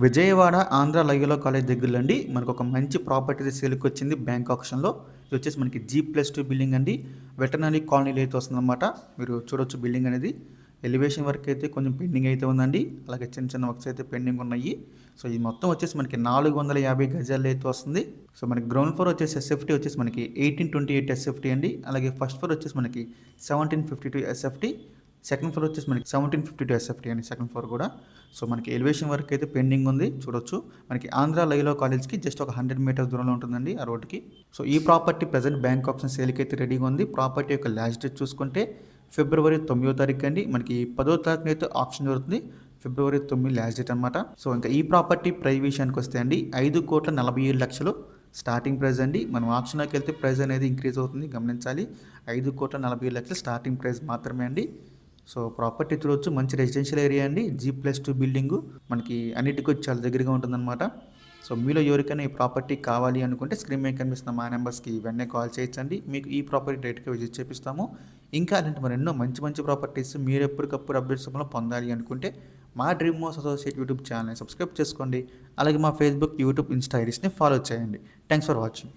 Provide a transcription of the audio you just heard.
Vijayawada Andhra Loyola college దగ్గరలో అండి మనకు ఒక మంచి ప్రాపర్టీ సేల్కి వచ్చింది బ్యాంక్ ఆప్షన్లో. ఇది వచ్చేసి మనకి G+2 బిల్డింగ్ అండి. వెటర్నరీ కాలనీలో అయితే వస్తుందన్నమాట. మీరు చూడొచ్చు బిల్డింగ్ అనేది. ఎలివేషన్ వర్క్ అయితే కొంచెం పెండింగ్ అయితే ఉందండి. అలాగే చిన్న చిన్న వర్క్స్ అయితే పెండింగ్ ఉన్నాయి. సో ఇది మొత్తం వచ్చేసి మనకి 450 గజాల్లో అయితే వస్తుంది. సో మనకి గ్రౌండ్ ఫ్లోర్ వచ్చేసి ఎస్ఎఫ్టీ వచ్చేసి మనకి 1828 ఎస్ఎఫ్టీ అండి. అలాగే ఫస్ట్ ఫ్లోర్ వచ్చేసి మనకి 1752 ఎస్ఎఫ్టీ. సెకండ్ ఫ్లోర్ వచ్చేసి మనకి 1752 ఎస్ఎఫ్టీ అండి సెకండ్ ఫ్లోర్ కూడా. సో మనకి ఎలివేషన్ వర్క్ అయితే పెండింగ్ ఉంది చూడొచ్చు. మనకి ఆంధ్ర లయోలా కాలేజ్కి జస్ట్ ఒక 100 మీటర్స్ దూరంలో ఉంటుందండి ఆ రోడ్డుకి. సో ఈ ప్రాపర్టీ ప్రజెంట్ బ్యాంక్ ఆప్షన్ సేల్కి అయితే రెడీగా ఉంది. ప్రాపర్టీ యొక్క లాస్ట్ డేట్ చూసుకుంటే ఫిబ్రవరి 9వ తారీఖు అండి. మనకి 10వ తారీఖున అయితే ఆప్షన్ జరుగుతుంది. ఫిబ్రవరి 9 లాస్ట్ డేట్ అనమాట. సో ఇంకా ఈ ప్రాపర్టీ ప్రైస్ విషయానికి వస్తే అండి 5,47,00,000 స్టార్టింగ్ ప్రైస్ అండి. మనం ఆప్షన్లోకి వెళ్తే ప్రైస్ అనేది ఇంక్రీజ్ అవుతుంది గమనించాలి. 5,47,00,000 స్టార్టింగ్ ప్రైస్ మాత్రమే అండి. సో ప్రాపర్టీ చూడవచ్చు, మంచి రెసిడెన్షియల్ ఏరియా అండి. G+2 బిల్డింగు మనకి అన్నిటికీ చాలా దగ్గరగా ఉంటుందన్నమాట. సో మీలో ఎవరికైనా ఈ ప్రాపర్టీ కావాలి అనుకుంటే స్క్రీన్ మీద కనిపిస్తున్న మా నెంబర్స్కి వెంటనే కాల్ చేయొచ్చండి. మీకు ఈ ప్రాపర్టీ డైరెక్ట్గా విజిట్ చేపిస్తాము. ఇంకా అలాంటి మరెన్నో మంచి మంచి ప్రాపర్టీస్ మీరు ఎప్పటికప్పుడు అప్డేట్స్ పొందాలి అనుకుంటే మా డ్రీమ్ హౌస్ అసోసియేట్ యూట్యూబ్ ఛానల్ని సబ్స్క్రైబ్ చేసుకోండి. అలాగే మా ఫేస్బుక్, యూట్యూబ్, ఇన్స్టా ఐడీస్ని ఫాలో చేయండి. Thanks for watching.